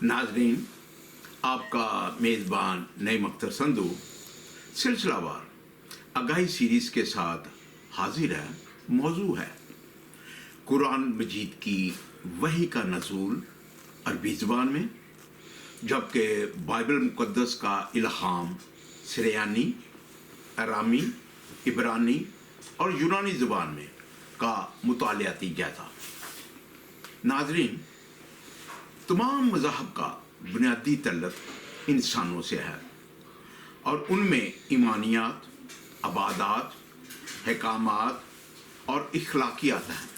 नाजरीन, आपका मेज़बान नईम अख्तर संधू सिलसिलावार आगाही सीरीज के साथ हाजिर है। मौजू है कुरान मजीद की वही का नज़ूल अरबी ज़बान में, जबकि बाइबल मुक़द्दस का इल्हाम सिरियानी, अरामी, इब्रानी और यूनानी ज़बान में का मुतालियाती जायज़ा। नाजरीन, तमाम मज़ाहब का बुनियादी तल्लुक़ इंसानों से है और उनमें ईमानियात, अबादात, हकामात और इखलाकियात हैं।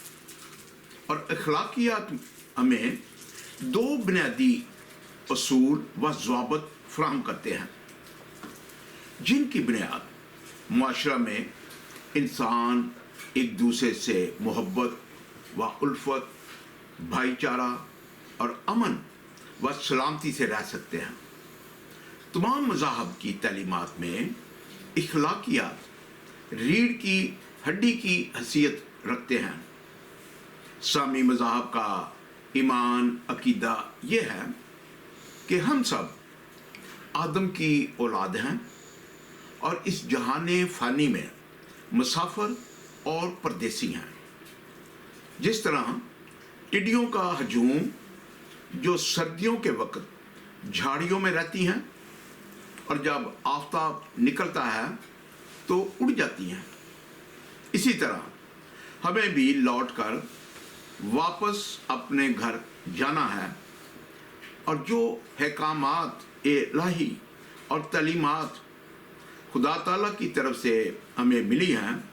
और इखलाकियात हमें दो बुनियादी असूल व ज़वाबित फ़राहम करते हैं, जिनकी बुनियाद मुआशरा में इंसान एक दूसरे से मोहब्बत व उल्फत, भाईचारा और अमन व सलामती से रह सकते हैं। तमाम मज़ाहब की तालीमात में इखलाकियात रीढ़ की हड्डी की हैसियत रखते हैं। सामी मज़ाहब का ईमान अकीदा ये है कि हम सब आदम की औलाद हैं और इस जहाने फ़ानी में मुसाफिर और परदेसी हैं। जिस तरह टिड्डियों का हजूम जो सर्दियों के वक्त झाड़ियों में रहती हैं और जब आफ्ताब निकलता है तो उड़ जाती हैं, इसी तरह हमें भी लौटकर वापस अपने घर जाना है। और जो हकामात इलाही और तालीमात खुदा ताला की तरफ से हमें मिली हैं,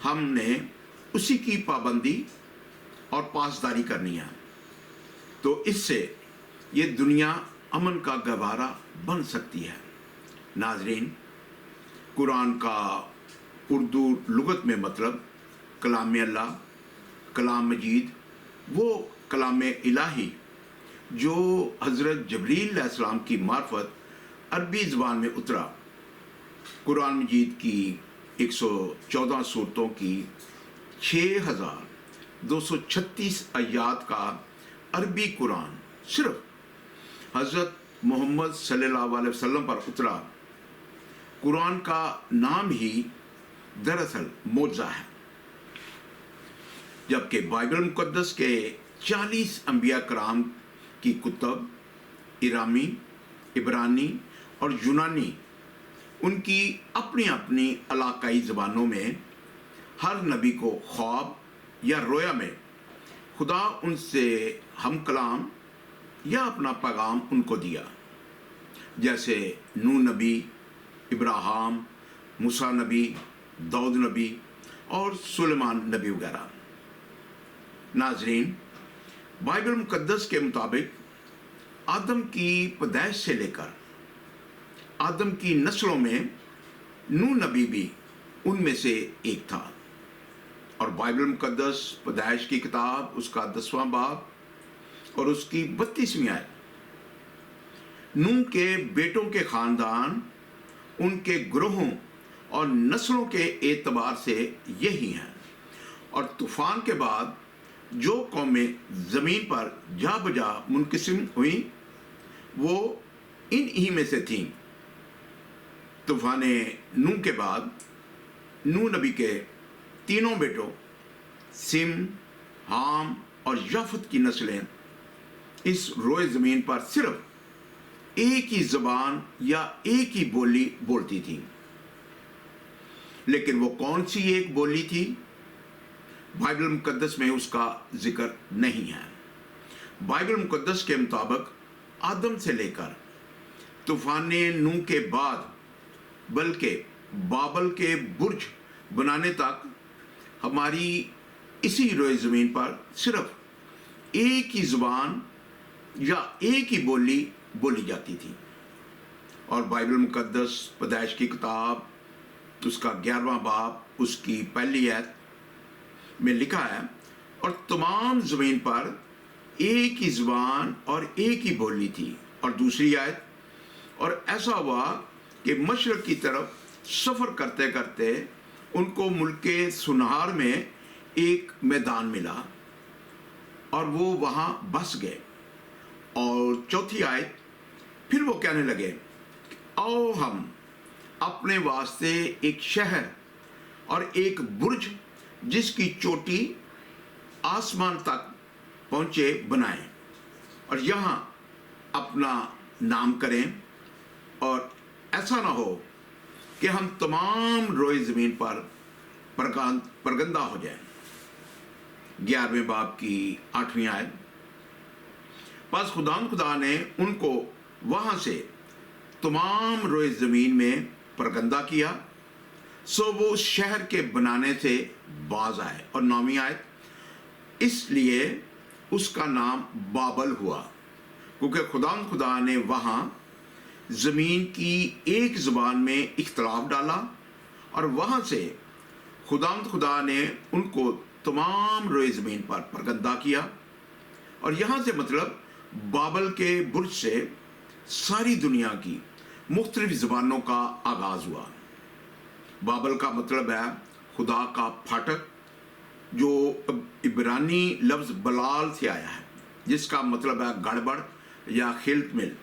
हमने उसी की पाबंदी और पासदारी करनी है, तो इससे ये दुनिया अमन का गहवारा बन सकती है। नाजरीन, कुरान का उर्दू लुगत में मतलब कलाम अल्लाह, कलाम मजीद, वो कलाम इलाही जो हज़रत जबरील अलैहिस्सलाम की मार्फत अरबी ज़बान में उतरा। कुरान मजीद की 114 सूरतों की 6236 आयात का अरबी कुरान सिर्फ हज़रत मोहम्मद सल्लल्लाहु अलैहि वसल्लम पर उतरा। कुरान का नाम ही दरअसल मौज़ा है, जबकि बाइबल मुक़द्दस के 40 अंबिया कराम की कुतब इरामी, इब्रानी और यूनानी, उनकी अपनी अपनी इलाकाई ज़बानों में हर नबी को ख्वाब या रोया में खुदा उनसे हम कलाम या अपना पैगाम उनको दिया, जैसे नूह नबी, इब्राहिम, मूसा नबी, दाऊद नबी और सुलेमान नबी वगैरह। नाजरीन, बाइबल मुक़द्दस के मुताबिक आदम की पैदाइश से लेकर आदम की नस्लों में नूह नबी भी उनमें से एक था। और बाइबल मुक़द्दस पैदाइश की किताब उसका 10वां बाब और उसकी 32वीं आयत नूह के बेटों के ख़ानदान उनके ग्रोहों और नस्लों के एतबार से यही हैं, और तूफ़ान के बाद जो कौमें ज़मीन पर जा बजा मुनक़सिम हुई वो इन ही में से थीं। तूफ़ान नूह के बाद नूह नबी के तीनों बेटों सिम, हाम और याफत की नस्लें इस रोए ज़मीन पर सिर्फ एक ही ज़बान या एक ही बोली बोलती थीं। लेकिन वो कौन सी एक बोली थी, बाइबल मुक़द्दस में उसका जिक्र नहीं है। बाइबल मुक़द्दस के मुताबिक आदम से लेकर तूफ़ान नूह के बाद बल्कि बाबल के बुर्ज बनाने तक हमारी इसी रोए ज़मीन पर सिर्फ एक ही ज़ुबान या एक ही बोली बोली जाती थी। और बाइबल मुक़द्दस पैदाइश की किताब उसका 11वां बाब उसकी पहली आयत में लिखा है, और तमाम ज़मीन पर एक ही ज़ुबान और एक ही बोली थी। और दूसरी आयत, और ऐसा हुआ कि मशरक़ की तरफ सफ़र करते करते उनको मुल्के सुनहार में एक मैदान मिला और वो वहाँ बस गए। और चौथी आयत, फिर वो कहने लगे, आओ हम अपने वास्ते एक शहर और एक बुर्ज जिसकी चोटी आसमान तक पहुंचे बनाएं और यहाँ अपना नाम करें, और ऐसा ना हो कि हम तमाम रोए ज़मीन पर परगंदा हो जाएं। 11वें बाब की 8वीं आयत, बस खुदा ने उनको वहाँ से तमाम रोए ज़मीन में परगंदा किया, सो वो उस शहर के बनाने से बाज आए। और 9वीं आयत, इसलिए उसका नाम बाबल हुआ, क्योंकि खुदा ने वहाँ ज़मीन की एक ज़बान में इख्तलाफ डाला, और वहाँ से खुदा ने उनको तमाम रोए ज़मीन पर परगंदा किया। और यहाँ से मतलब बाबल के बुर्ज से सारी दुनिया की मुख्तलिफ ज़बानों का आगाज़ हुआ। बाबल का मतलब है खुदा का फाटक, जो इब्रानी लफ्ज़ बलाल से आया है, जिसका मतलब है गड़बड़ या खिलतमिल।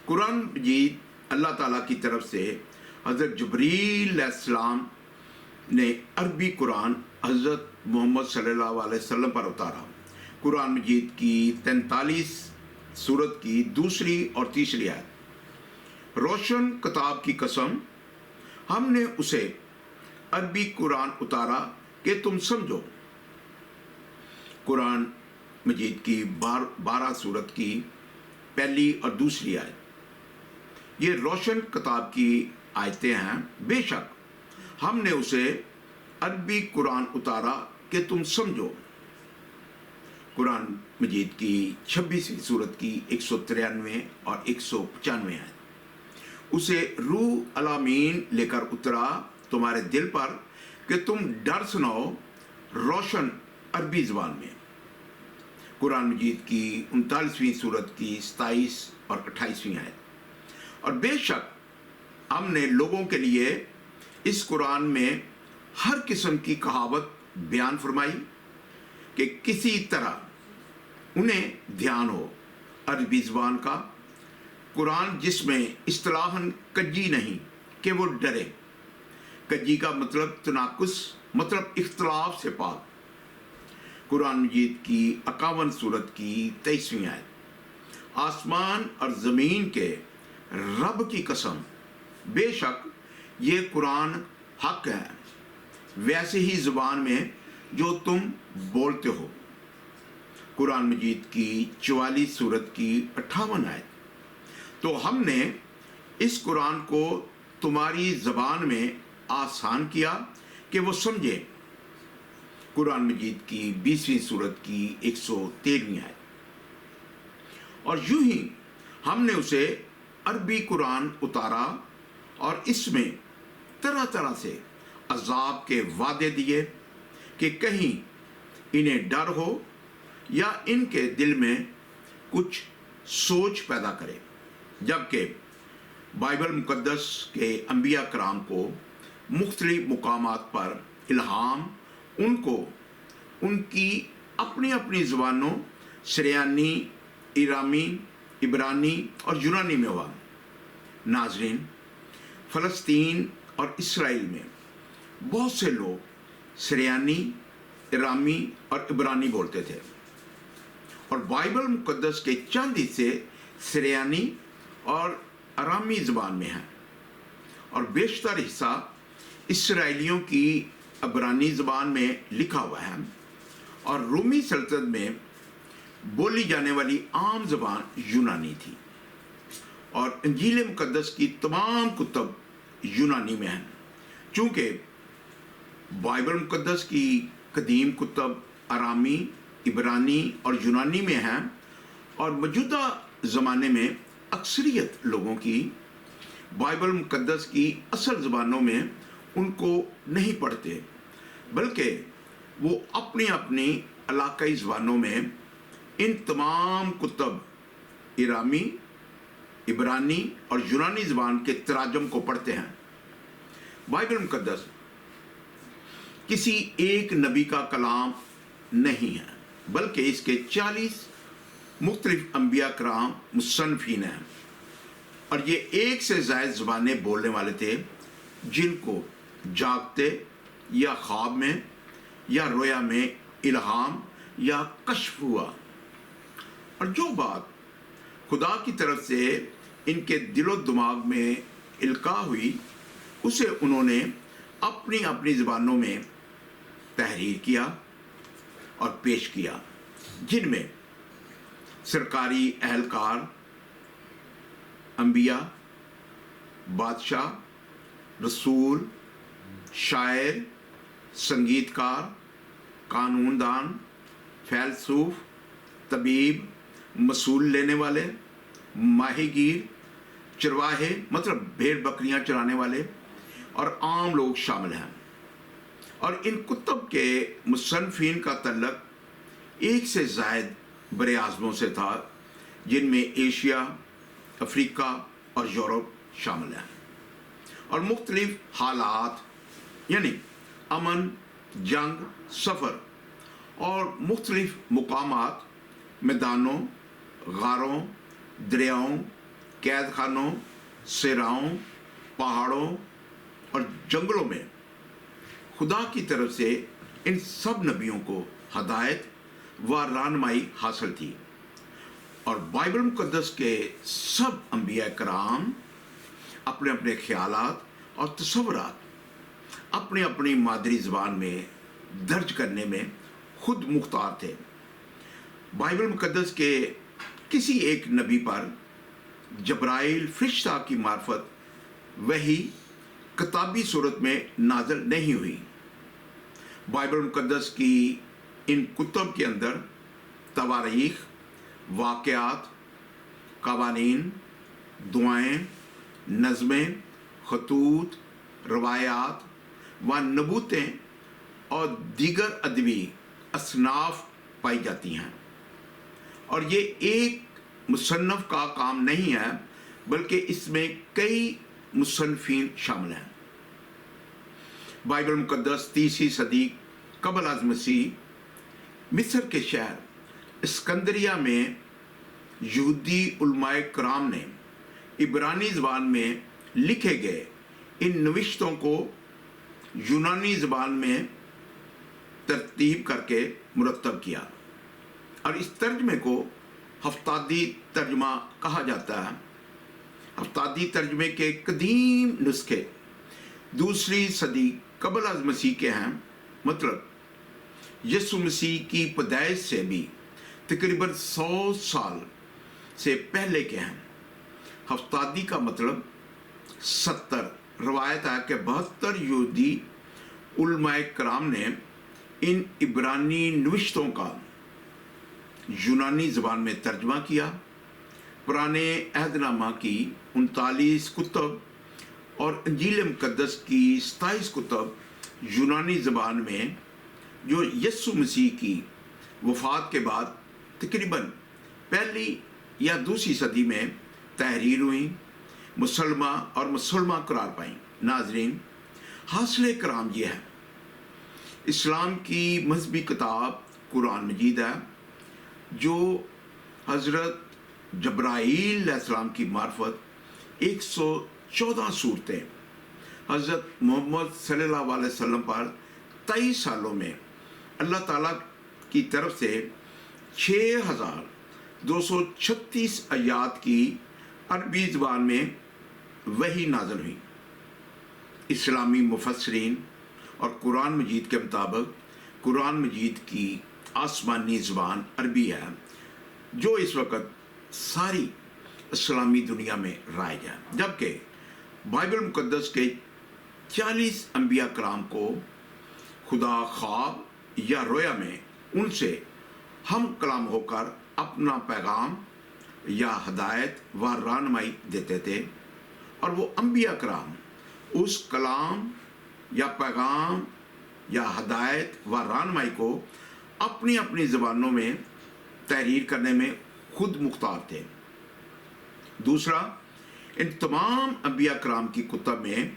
कुरान मजीद अल्लाह ताला की तरफ से हज़रत जिब्रील अलैहिस्सलाम ने अरबी कुरान हज़रत मोहम्मद सल्लल्लाहु अलैहि वसल्लम पर उतारा। कुरान मजीद की 43 सूरत की 2 और 3 आयत, रोशन किताब की कसम, हमने उसे अरबी कुरान उतारा कि तुम समझो। कुरान मजीद की 12 सूरत की 1 और 2 आयत, ये रोशन किताब की आयतें हैं। बेशक हमने उसे अरबी कुरान उतारा कि तुम समझो। कुरान मजीद की 26वीं सूरत की 193 और 195 आयत, उसे रूह अलामीन लेकर उतरा तुम्हारे दिल पर कि तुम डर सुनाओ, रोशन अरबी ज़बान में। कुरान मजीद की 39वीं सूरत की 27 और 28वीं आयत, और बेशक हमने लोगों के लिए इस कुरान में हर किस्म की कहावत बयान फरमाई कि किसी तरह उन्हें ध्यान हो अरबी ज़बान का। कुरान जिसमें इस्तिलाहन कज्जी नहीं कि वो डरे। कज्जी का मतलब तनाकुस, मतलब इख्तलाफ से पाक। कुरान मजीद की 51 सूरत की 23वीं आयत, आसमान और ज़मीन के रब की कसम, बेशक ये कुरान हक है, वैसे ही ज़ुबान में जो तुम बोलते हो। कुरान मजीद की 44 सूरत की 58 आयत, तो हमने इस कुरान को तुम्हारी ज़बान में आसान किया कि वो समझे। कुरान मजीद की 20वीं सूरत की 113वीं आयत, और यूं ही हमने उसे अरबी कुरान उतारा और इसमें तरह तरह से अजाब के वादे दिए कि कहीं इन्हें डर हो या इनके दिल में कुछ सोच पैदा करे। जबकि बाइबल मुकद्दस के अंबिया कराम को मुख्तलिफ मुकामात पर इल्हाम उनको उनकी अपनी अपनी ज़बानों सरियानी, इरामी, इब्रानी और यूनानी में हुआ। नाज़रीन, फ़लस्तीन और इसराइल में बहुत से लोग सरियानी, इरामी और इब्रानी बोलते थे, और बाइबल मुकद्दस के चंद हिस्से सरियानी और अरामी ज़बान में हैं, और बेशतर हिस्सा इसराइलियों की इब्रानी ज़बान में लिखा हुआ है। और रूमी सल्तनत में बोली जाने वाली आम ज़बान यूनानी थी, और इंजील मुकद्दस की तमाम कुतुब यूनानी में हैं। चूँकि बाइबल मुकद्दस की कदीम कुतुब अरामी, इब्रानी और यूनानी में हैं, और मौजूदा ज़माने में अक्सरियत लोगों की बाइबल मुकद्दस की असल ज़बानों में उनको नहीं पढ़ते, बल्कि वो अपनी अपनी इलाकाई ज़बानों में इन तमाम कुतुब इरामी, इब्रानी और यूनानी ज़बान के तराजम को पढ़ते हैं। बाइबल मुकद्दस किसी एक नबी का कलाम नहीं है, बल्कि इसके 40 मुख्तलिफ अम्बिया कराम मुसन्नफीन हैं, और ये एक से ज़ायद ज़बानें बोलने वाले थे जिनको जागते या ख्वाब में या रोया में इल्हाम या कश्फ हुआ, और जो बात खुदा की तरफ से इनके दिलो दिमाग में इल्का हुई उसे उन्होंने अपनी अपनी ज़बानों में तहरीर किया और पेश किया, जिनमें सरकारी अहलकार, अंबिया, बादशाह, रसूल, शायर, संगीतकार, कानूनदान, फ़ैलसूफ, तबीब, मसूल लेने वाले, माहीगीर, चरवाहे मतलब भेड़ बकरियां चराने वाले और आम लोग शामिल हैं। और इन कुतुब के मुसन्नफीन का तल्लक एक से ज़ायद बड़े आज़मों से था, जिनमें एशिया, अफ्रीका और यूरोप शामिल हैं, और मुख्तलिफ हालात यानी अमन, जंग, सफ़र और मुख्तलिफ मुकामात, मैदानों, गारों, दरियाओं, कैद खानों, सेराओं, पहाड़ों और जंगलों में खुदा की तरफ से इन सब नबियों को हदायत व रहनुमाई हासिल थी, और बाइबल मुक़द्दस के सब अंबिया कराम अपने अपने ख्यालात और तसव्वुरात अपनी अपनी मादरी ज़बान में दर्ज करने में खुद मुख्तार थे। बाइबल मुक़द्दस के किसी एक नबी पर जब्राइल फ़रिश्ता की मार्फत वही किताबी सूरत में नाज़िल नहीं हुई। बाइबल मुक़द्दस की इन कुतुब के अंदर तवारीख़, वाक़यात, क़वानीन, दुआएं, नज़में, खतूत, रवायात व नबूतें और दीगर अदबी असनाफ पाई जाती हैं, और ये एक मुसन्नफ़ का काम नहीं है बल्कि इसमें कई मुसन्नफ़ीन शामिल हैं। बाइबल मुक़द्दस 3वीं सदी क़ब्ल अज़ मसीह मिस्र के शहर इस्कंदरिया में यहूदी उलमाए कराम ने इब्रानी ज़बान में लिखे गए इन नविश्तों को यूनानी ज़बान में तरतीब करके मुरतब किया, और इस तर्जमे को हफ्तादी तर्जमा कहा जाता है। हफ्तादी तर्जमे के कदीम नुस्खे 2री सदी क़ब्ल अज़ मसीह के हैं, मतलब यसु मसीह की पैदाइश से भी तकरीबन 100 साल से पहले के हैं। हफ्तादी का मतलब 70। रवायत है कि 72 यहूदी उलमाए कराम ने इन इब्रानी नविश्तों का यूनानी ज़बान में तर्जमा किया। पुराने अहदनामा की 39 कुतुब और इंजील मुक़द्दस की 27 कुतुब यूनानी ज़बान में, जो यसु मसीह की वफ़ात के बाद तकरीबन पहली या दूसरी सदी में तहरीर हुई, मुसलमा और मुसलमा करार पाई। नाज़रीन, हासिल कराम ये है, इस्लाम की मजहबी किताब कुरान मजीद है, जो हज़रत जब्राईल अलैहिस्सलाम की मार्फत 114 सूरतें हज़रत मोहम्मद सल्लल्लाहु अलैहि वसल्लम पर 23 सालों में अल्लाह ताला की तरफ से 6236 आयात की अरबी ज़बान में वही नाज़िल हुई। इस्लामी मुफस्सिरीन और कुरान मजीद के मुताबिक कुरान मजीद की आसमानी ज़बान अरबी है, जो इस वक्त सारी इस्लामी दुनिया में राइज है, जबकि बाइबल मुक़द्दस के 40 अंबिया कराम को खुदा ख्वाब या रोया में उनसे हम कलाम होकर अपना पैगाम या हदायत व रहनुमाई देते थे, और वो अंबिया कराम उस कलाम या पैगाम या हदायत व रहनुमाई को अपनी अपनी ज़बानों में तहरीर करने में खुद मुख्तार थे। दूसरा, इन तमाम अंबिया कराम की कुतुब में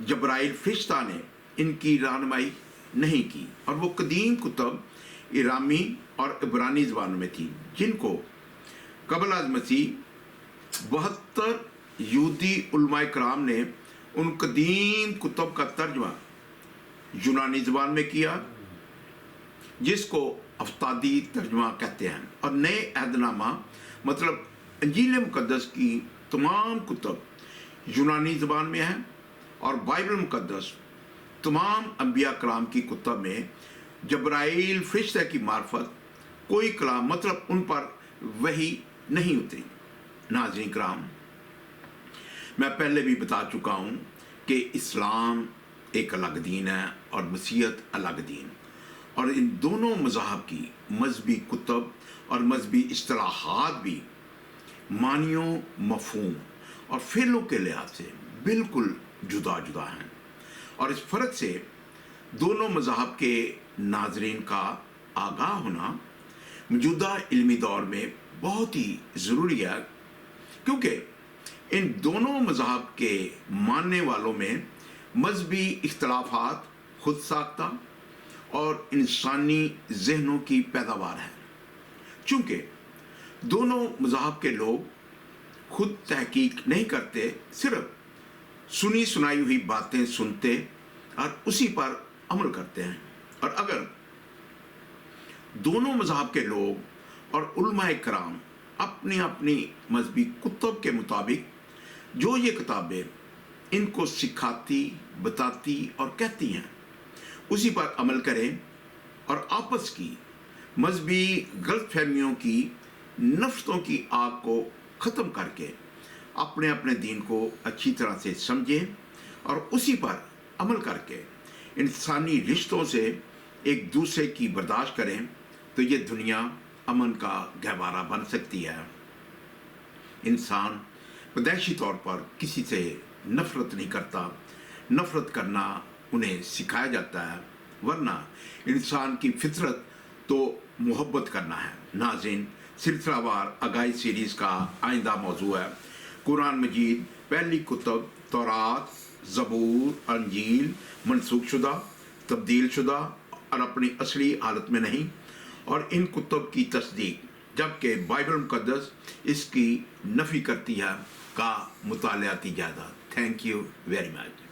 जब्राइल फ़रिश्ता ने इनकी रहनुमाई नहीं की, और वो कदीम कुतुब इरामी और इब्रानी ज़बानों में थी, जिनको قبل از مسیح 72 یہودی علماء کرام نے ان قدیم کتب کا ترجمہ یونانی زبان میں کیا، جس کو افتادی ترجمہ کہتے ہیں، اور نئے عہد نامہ مطلب انجیل مقدس کی تمام کتب یونانی زبان میں ہیں، اور بائبل مقدس تمام انبیاء کرام کی کتب میں جبرائیل فرشتہ کی معرفت کوئی کلام مطلب ان پر وحی نہیں اتری۔ ناظرین کرام، میں پہلے بھی بتا چکا ہوں کہ اسلام ایک الگ دین ہے اور مسیحیت الگ دین، اور ان دونوں مذاہب کی مذہبی کتب اور مذہبی اصطلاحات بھی معنیوں، مفہوم اور فعلوں کے لحاظ سے بالکل جدا جدا ہیں، اور اس فرق سے دونوں مذاہب کے ناظرین کا آگاہ ہونا موجودہ علمی دور میں بہت ہی ضروری ہے، کیونکہ ان دونوں مذاہب کے ماننے والوں میں مذہبی اختلافات خود ساختہ اور انسانی ذہنوں کی پیداوار ہے۔ چونکہ دونوں مذاہب کے لوگ خود تحقیق نہیں کرتے، صرف سنی سنائی ہوئی باتیں سنتے اور اسی پر عمل کرتے ہیں، اور اگر دونوں مذاہب کے لوگ اور علماء کرام اپنی اپنی مذہبی کتب کے مطابق جو یہ کتابیں ان کو سکھاتی، بتاتی اور کہتی ہیں اسی پر عمل کریں، اور آپس کی مذہبی غلط فہمیوں کی، نفرتوں کی آگ کو ختم کر کے اپنے اپنے دین کو اچھی طرح سے سمجھیں اور اسی پر عمل کر کے انسانی رشتوں سے ایک دوسرے کی برداشت کریں، تو یہ دنیا امن کا گہوارہ بن سکتی ہے۔ انسان پیدائشی طور پر کسی سے نفرت نہیں کرتا، نفرت کرنا انہیں سکھایا جاتا ہے، ورنہ انسان کی فطرت تو محبت کرنا ہے۔ ناظرین، سلسلہ وار آگاہی سیریز کا آئندہ موضوع ہے قرآن مجید، پہلی کتب تورات، زبور، انجیل منسوخ شدہ، تبدیل شدہ اور اپنی اصلی حالت میں نہیں، اور ان کتب کی تصدیق جبکہ بائبل مقدس اس کی نفی کرتی ہے کا مطالعاتی جائزہ۔ Thank you very much.